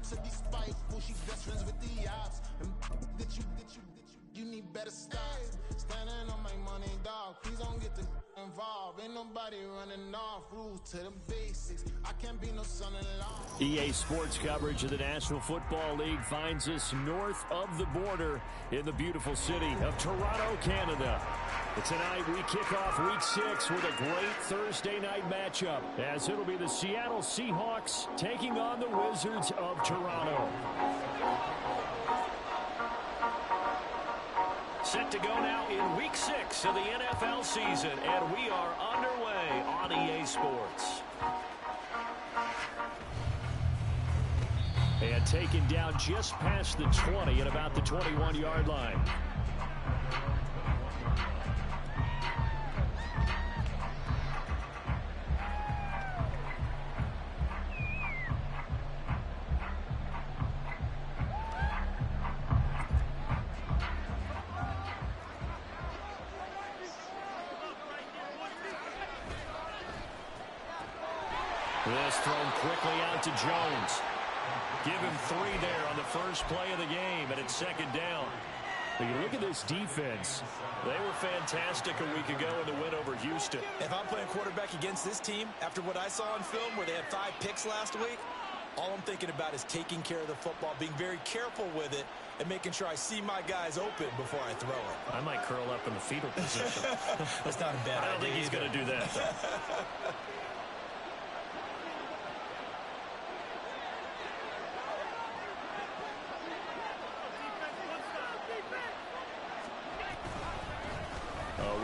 to be spiteful. She best friends with the ops. And you need better stop. Standing on my money, dog. Please don't get the involved. Ain't nobody running off. Rules to the basics. I can't be no son-in-law. EA Sports coverage of the National Football League finds us north of the border in the beautiful city of Toronto, Canada. Tonight we kick off Week 6 with a great Thursday night matchup, as it'll be the Seattle Seahawks taking on the Wizards of Toronto. Set to go now in Week 6 of the NFL season, and we are underway on EA Sports. And taken down just past the 20 at about the 21-yard line. This thrown quickly out to Jones. Give him 3 there on the first play of the game, and it's second down. But you look at this defense. They were fantastic a week ago in the win over Houston. If I'm playing quarterback against this team, after what I saw on film where they had 5 picks last week, all I'm thinking about is taking care of the football, being very careful with it, and making sure I see my guys open before I throw it. I might curl up in the fetal position. That's not a bad idea. I don't think he's going to do that, though.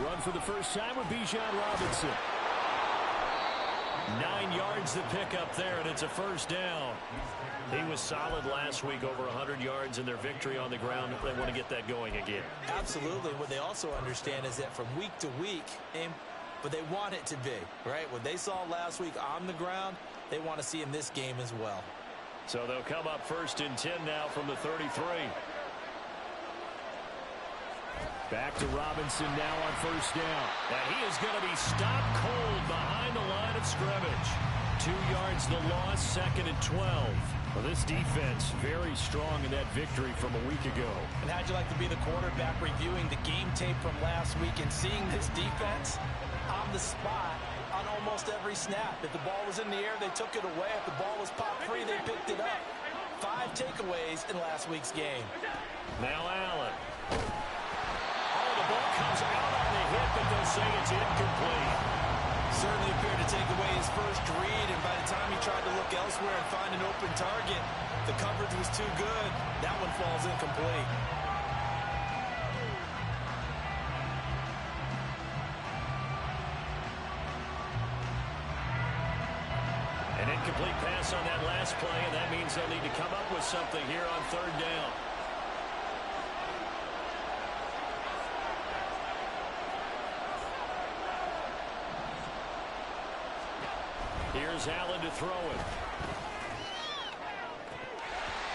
Run for the first time with Bijan Robinson. 9 yards the pickup there, and it's a first down. He was solid last week, over 100 yards in their victory on the ground. They want to get that going again. Absolutely. What they also understand is that from week to week, but they want it to be, right? What they saw last week on the ground, they want to see in this game as well. So they'll come up 1st and 10 now from the 33. Back to Robinson now on first down. And he is going to be stopped cold behind the line of scrimmage. 2 yards the loss, 2nd and 12. Well, this defense very strong in that victory from a week ago. And how'd you like to be the quarterback reviewing the game tape from last week and seeing this defense on the spot on almost every snap? If the ball was in the air, they took it away. If the ball was popped free, they picked it up. 5 takeaways in last week's game. Now Allen. The ball comes out on the hit, but they'll say it's incomplete. Certainly appeared to take away his first read, and by the time he tried to look elsewhere and find an open target, the coverage was too good. That one falls incomplete. An incomplete pass on that last play, and that means they'll need to come up with something here on 3rd down. Here's Allen to throw it.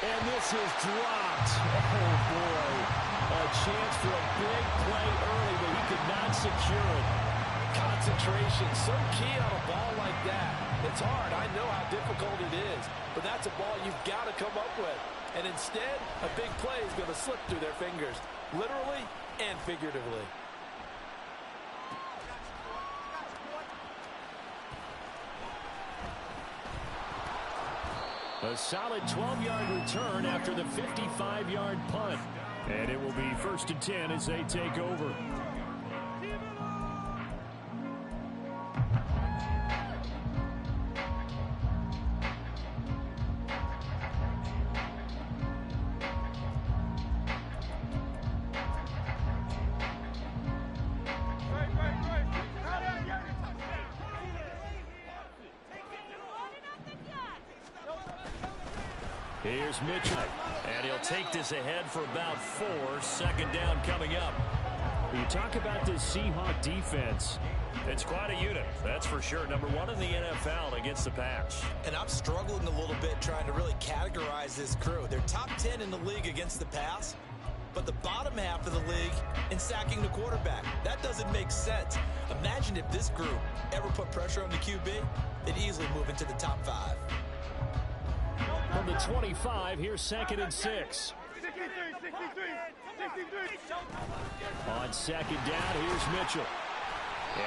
And this is dropped. Oh, boy. A chance for a big play early, but he could not secure it. Concentration, so key on a ball like that. It's hard. I know how difficult it is, but that's a ball you've got to come up with. And instead, a big play is going to slip through their fingers, literally and figuratively. A solid 12-yard return after the 55-yard punt. And it will be 1st and 10 as they take over. Here's Mitchell, and he'll take this ahead for about 4. 2nd down coming up. You talk about this Seahawk defense. It's quite a unit, that's for sure. Number 1 in the NFL against the pass. And I'm struggling a little bit trying to really categorize this crew. They're top 10 in the league against the pass, but the bottom half of the league in sacking the quarterback. That doesn't make sense. Imagine if this group ever put pressure on the QB, they'd easily move into the top 5. From the 25. Here's 2nd and 6. On 2nd down, here's Mitchell.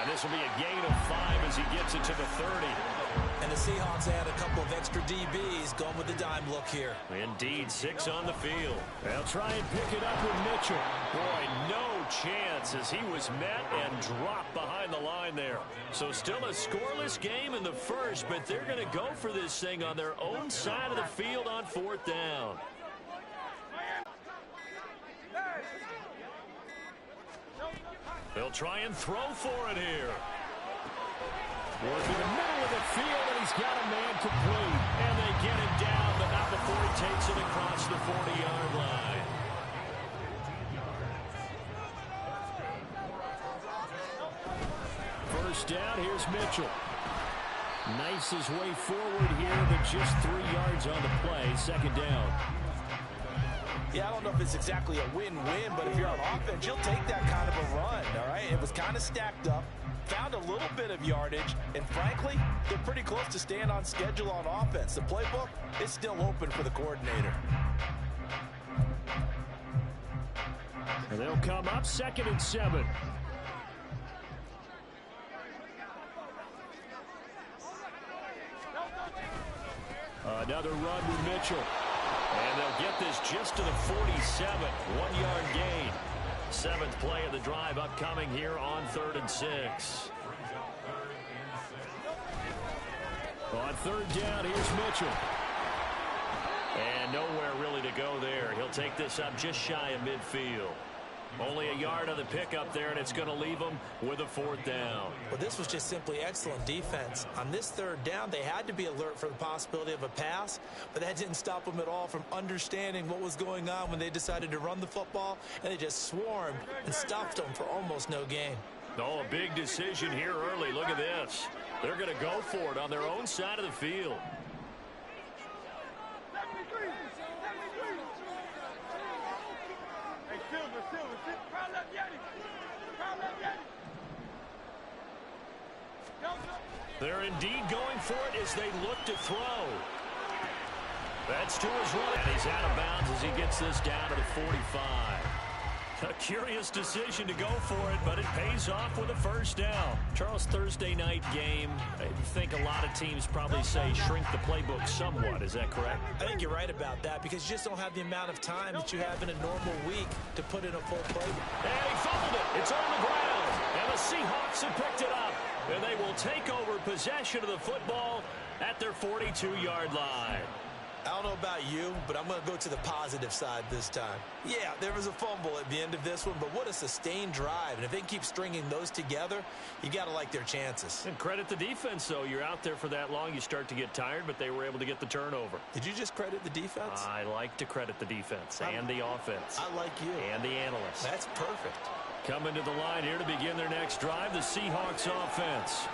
And this will be a gain of 5 as he gets it to the 30. And the Seahawks add a couple of extra DBs going with the dime look here. Indeed, 6 on the field. They'll try and pick it up with Mitchell. Boy, no chance as he was met and dropped behind the line there. So still a scoreless game in the first, but they're going to go for this thing on their own side of the field on 4th down. They'll try and throw for it here. Working the middle of the field, and he's got a man complete. And they get him down, but not before he takes it across the 40-yard line. First down, here's Mitchell. Nice his way forward here, but just 3 yards on the play. 2nd down. Yeah, I don't know if it's exactly a win-win, but if you're on offense, you'll take that kind of a run, all right? It was kind of stacked up, found a little bit of yardage, and frankly, they're pretty close to staying on schedule on offense. The playbook is still open for the coordinator. And they'll come up 2nd and 7. Another run with Mitchell. And they'll get this just to the 47. 1-yard gain. 7th play of the drive upcoming here on 3rd and 6. On 3rd down, here's Mitchell. And nowhere really to go there. He'll take this up just shy of midfield. Only a yard on the pickup there, and it's going to leave him with a 4th down. Well, this was just simply excellent defense. On this 3rd down, they had to be alert for the possibility of a pass, but that didn't stop them at all from understanding what was going on when they decided to run the football, and they just swarmed and stopped them for almost no gain. Oh, a big decision here early. Look at this. They're going to go for it on their own side of the field. They're indeed going for it as they look to throw. That's to his right. And he's out of bounds as he gets this down to the 45. A curious decision to go for it, but it pays off with a 1st down. Charles, Thursday night game, I think a lot of teams probably say shrink the playbook somewhat. Is that correct? I think you're right about that because you just don't have the amount of time that you have in a normal week to put in a full playbook. And he fumbled it. It's on the ground. And the Seahawks have picked it up. And they will take over possession of the football at their 42-yard line. I don't know about you, but I'm going to go to the positive side this time. Yeah, there was a fumble at the end of this one, but what a sustained drive. And if they can keep stringing those together, you got to like their chances. And credit the defense, though. You're out there for that long, you start to get tired, but they were able to get the turnover. Did you just credit the defense? I like to credit the defense and the offense. I like you. And the analysts. That's perfect. Coming to the line here to begin their next drive, the Seahawks offense.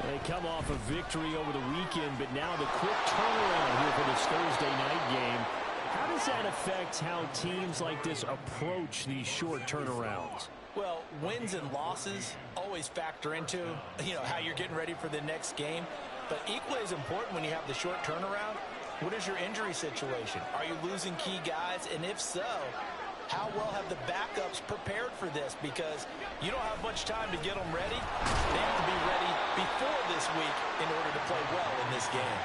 They come off a victory over the weekend, but now the quick turnaround here for this Thursday night game. How does that affect how teams like this approach these short turnarounds? Well, wins and losses always factor into, how you're getting ready for the next game. But equally as important when you have the short turnaround, what is your injury situation? Are you losing key guys? And if so, how well have the backups prepared for this? Because you don't have much time to get them ready. They have to be ready before this week in order to play well in this game.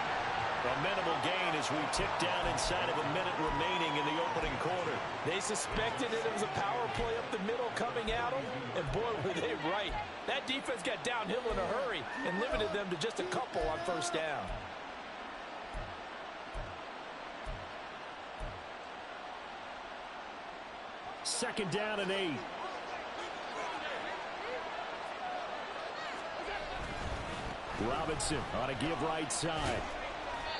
A minimal gain as we tick down inside of a minute remaining in the opening quarter. They suspected it was a power play up the middle coming at them, and boy, were they right. That defense got downhill in a hurry and limited them to just a couple on 1st down. Second down and 8. Robinson on a give right side.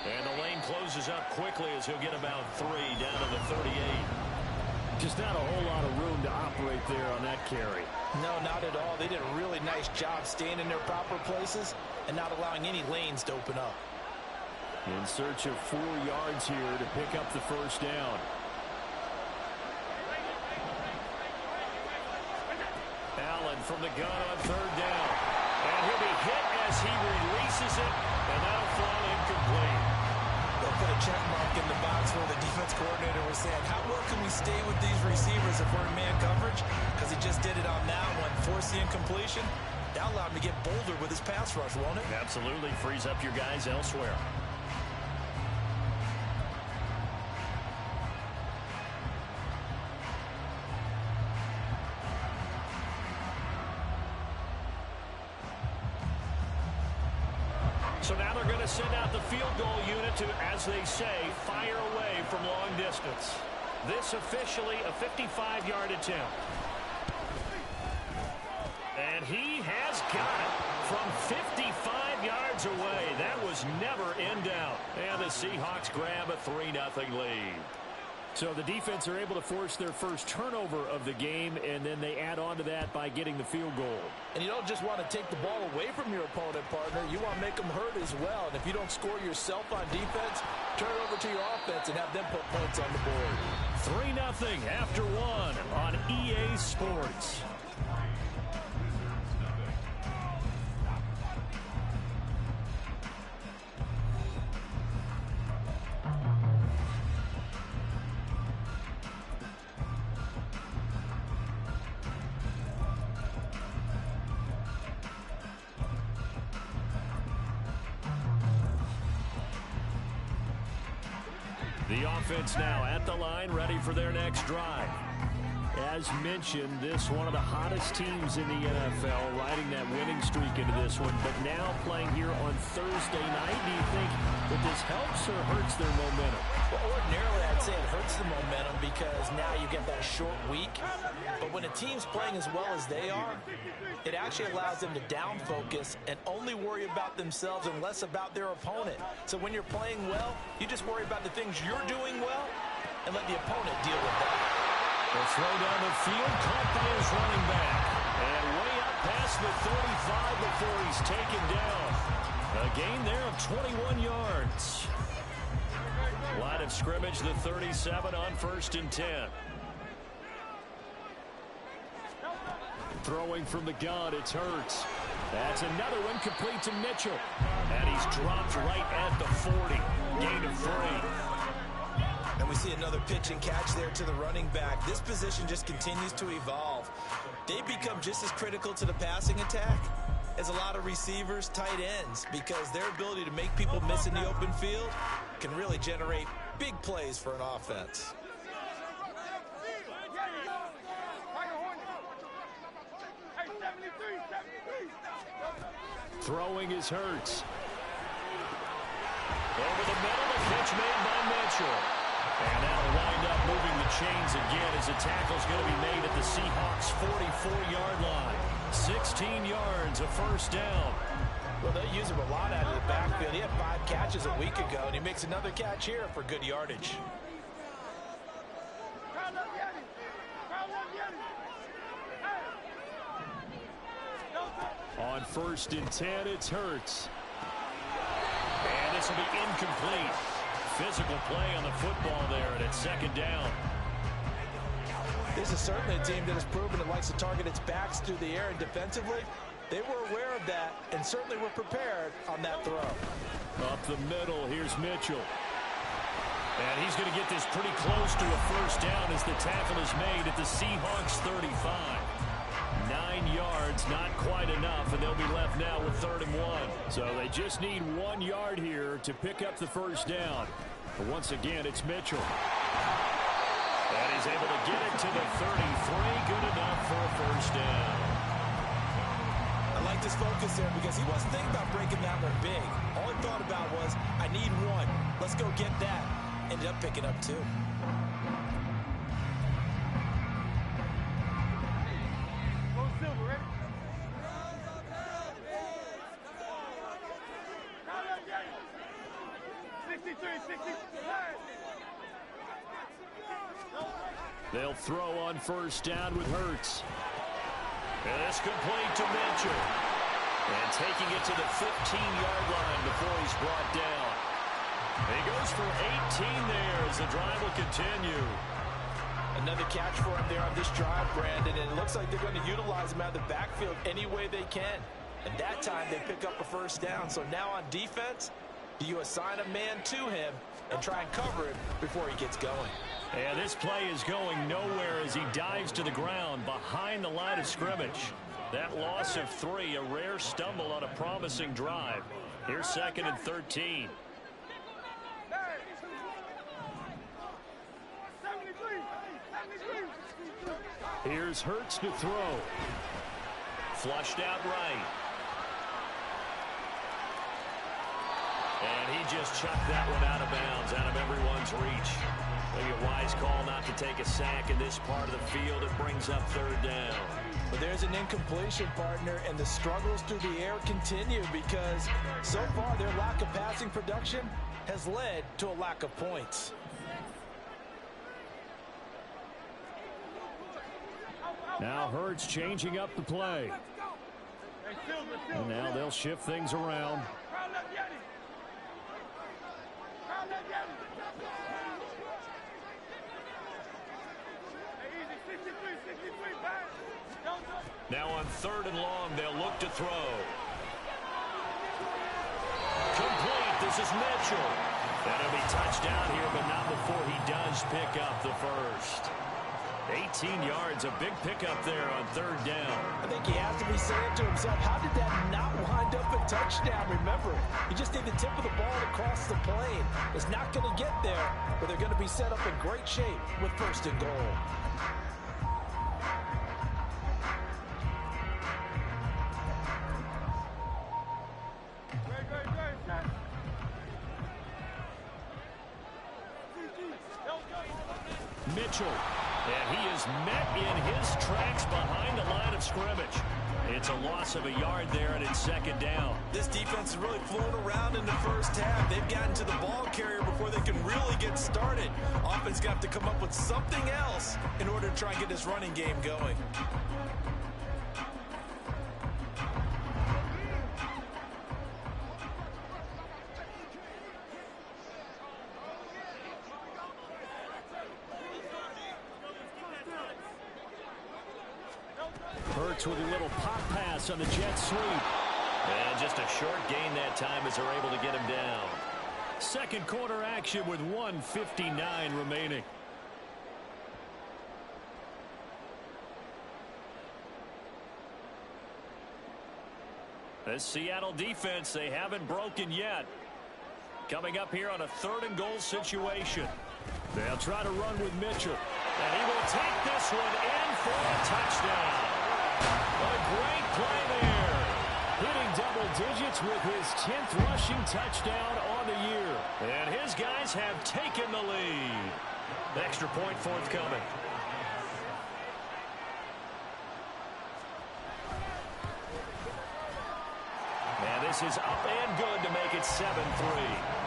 And the lane closes up quickly as he'll get about 3 down to the 38. Just not a whole lot of room to operate there on that carry. No, not at all. They did a really nice job staying in their proper places and not allowing any lanes to open up. In search of 4 yards here to pick up the 1st down. Allen from the gun on 3rd down. And he'll be hit as he releases it, and that'll fall incomplete. Well, put a check mark in the box where the defense coordinator was saying, how well can we stay with these receivers if we're in man coverage? Because he just did it on that one, forced the incompletion. That allowed him to get bolder with his pass rush, won't it? Absolutely. Frees up your guys elsewhere. So now they're going to send out the field goal unit to, as they say, fire away from long distance. This officially a 55-yard attempt. And he has got it from 55 yards away. That was never in doubt. And the Seahawks grab a 3-0 lead. So the defense are able to force their first turnover of the game, and then they add on to that by getting the field goal. And you don't just want to take the ball away from your opponent, partner. You want to make them hurt as well. And if you don't score yourself on defense, turn it over to your offense and have them put points on the board. 3-0 after one on EA Sports. The offense now at the line, ready for their next drive. As mentioned, this one of the hottest teams in the NFL, riding that winning streak into this one, but now playing here on Thursday night. Do you think that this helps or hurts their momentum? Well, ordinarily, I'd say it hurts the momentum because now you get that short week. But when a team's playing as well as they are, it actually allows them to down focus and only worry about themselves and less about their opponent. So when you're playing well, you just worry about the things you're doing well and let the opponent deal with that. The throw down the field, caught by his running back. And way up past the 35 before he's taken down. A gain there of 21 yards. Line of scrimmage, the 37 on 1st and 10. Throwing from the gun, it's Hurts. That's another one complete to Mitchell. And he's dropped right at the 40. Gain of 3. And we see another pitch and catch there to the running back. This position just continues to evolve. They become just as critical to the passing attack as a lot of receivers, tight ends, because their ability to make people miss in the open field can really generate big plays for an offense. Throwing is Hurts. Over the middle, the pitch made by Mitchell. And that'll wind up moving the chains again as the tackle's going to be made at the Seahawks' 44-yard line. 16 yards, a first down. Well, they use him a lot out of the backfield. He had 5 catches a week ago, and he makes another catch here for good yardage. On 1st and 10, it's Hurts. And this will be incomplete. Physical play on the football there, and it's 2nd down. This is certainly a team that has proven it likes to target its backs through the air, and defensively, they were aware of that and certainly were prepared on that throw. Up the middle, here's Mitchell. And he's going to get this pretty close to a first down as the tackle is made at the Seahawks' 35. 9 yards, not quite enough, and they'll be left now with 3rd and 1. So they just need 1 yard here to pick up the first down. But once again, it's Mitchell. And he's able to get it to the 33. Good enough for a first down. I like this focus there because he wasn't thinking about breaking that one big. All he thought about was, I need 1. Let's go get that. Ended up picking up 2. They'll throw on first down with Hurts. And it's complete to Mitchell. And taking it to the 15-yard line before he's brought down. He goes for 18 there as the drive will continue. Another catch for him there on this drive, Brandon, and it looks like they're going to utilize him out of the backfield any way they can. And that time they pick up a first down. So now on defense, Do you assign a man to him and try and cover him before he gets going? And this play is going nowhere as he dives to the ground behind the line of scrimmage. That loss of 3, a rare stumble on a promising drive. Here's 2nd and 13. Here's Hurts to throw. Flushed out right. And he just chucked that one out of bounds, out of everyone's reach. Maybe a wise call not to take a sack in this part of the field. It brings up 3rd down. But there's an incompletion, partner, and the struggles through the air continue because so far their lack of passing production has led to a lack of points. Now Hurts changing up the play. And now they'll shift things around. Now on 3rd and long, they'll look to throw. Complete. This is Mitchell. That'll be touchdown here, but not before he does pick up the first. 18 yards, a big pickup there on 3rd down. I think he has to be saying to himself, how did that not wind up a touchdown? Remember, you just need the tip of the ball to cross the plane. It's not going to get there, but they're going to be set up in great shape with 1st and goal. Mitchell, and he is met in his tracks behind the line of scrimmage. It's a loss of a yard there, and it's 2nd down. This defense is really flown around in the first half. They've gotten to the ball carrier before they can really get started. Offense got to come up with something else in order to try and get this running game going. Hurts with a little pop pass on the jet sweep. And just a short gain that time as they're able to get him down. 2nd quarter action with 1:59 remaining. This Seattle defense, they haven't broken yet. Coming up here on a 3rd and goal situation. They'll try to run with Mitchell. And he will take this one in for a touchdown. A great play there. Hitting double digits with his 10th rushing touchdown on the year. And his guys have taken the lead. The extra point forthcoming. And this is up and good to make it 7-3.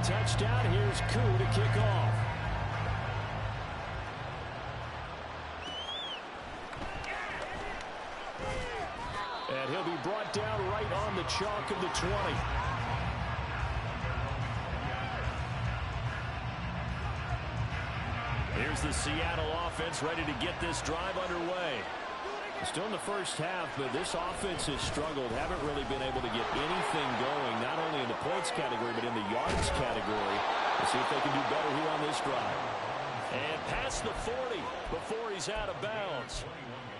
Touchdown. Here's Koo to kick off. And he'll be brought down right on the chalk of the 20. Here's the Seattle offense ready to get this drive underway. Still in the first half, but this offense has struggled. Haven't really been able to get anything going, not only in the points category, but in the yards category. We'll see if they can do better here on this drive. And past the 40 before he's out of bounds.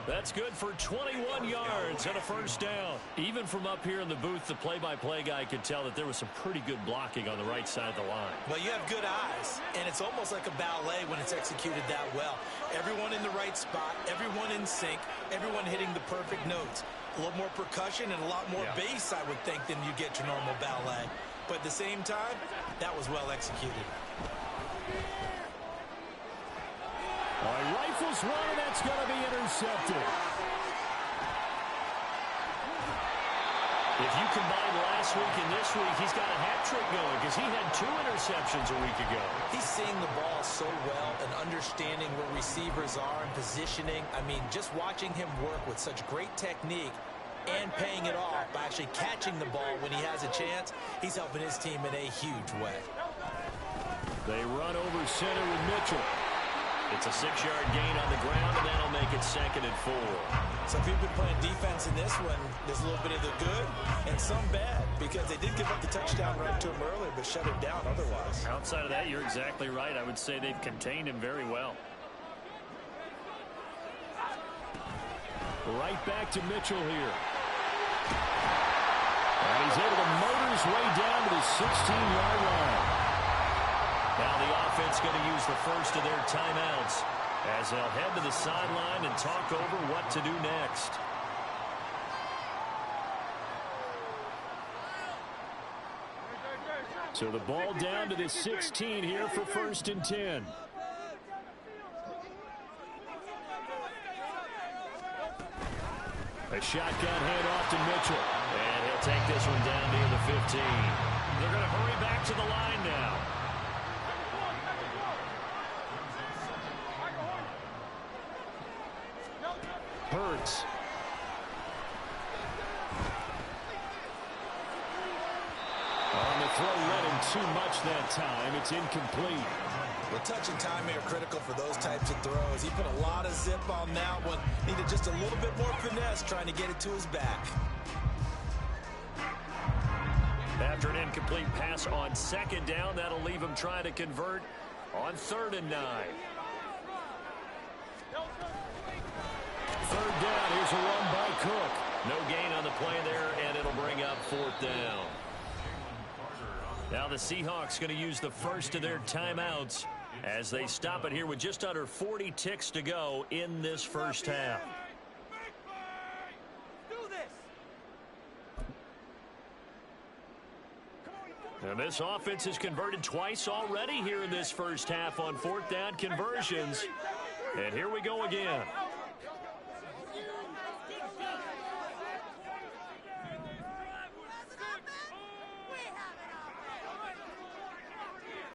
That's good for 21 yards and a first down. Even from up here in the booth, the play-by-play guy could tell that there was some pretty good blocking on the right side of the line. Well, you have good eyes, and it's almost like a ballet when it's executed that well. Everyone in the right spot, everyone in sync, everyone hitting the perfect notes. A little more percussion and a lot more bass, I would think, than you get your normal ballet. But at the same time, that was well executed. All right, rifles one, and that's going to be intercepted. If you combine last week and this week, he's got a hat trick going because he had 2 interceptions a week ago. He's seeing the ball so well and understanding where receivers are and positioning. I mean, just watching him work with such great technique and paying it off by actually catching the ball when he has a chance, he's helping his team in a huge way. They run over center with Mitchell. It's a 6-yard gain on the ground, and that'll make it 2nd and 4. So if you've been playing defense in this one, there's a little bit of the good and some bad, because they did give up the touchdown run to him earlier, but shut him down otherwise. Outside of that, you're exactly right. I would say they've contained him very well. Right back to Mitchell here. And he's able to motor his way down to the 16-yard line. Now the offense going to use the first of their timeouts as they'll head to the sideline and talk over what to do next. So the ball down to the 16 here for 1st and 10. A shotgun handoff to Mitchell. And he'll take this one down near the 15. They're going to hurry back to the line now. Hurts. On the throw, led him too much that time. It's incomplete. The touch and time are critical for those types of throws. He put a lot of zip on that one. Needed just a little bit more finesse trying to get it to his back. After an incomplete pass on 2nd down, that'll leave him trying to convert on 3rd and 9. 3rd down, here's a run by Cook. No gain on the play there, and it'll bring up 4th down. Now the Seahawks going to use the first of their timeouts as they stop it here with just under 40 ticks to go in this first half. And this offense has converted twice already here in this first half on 4th down conversions. And here we go again.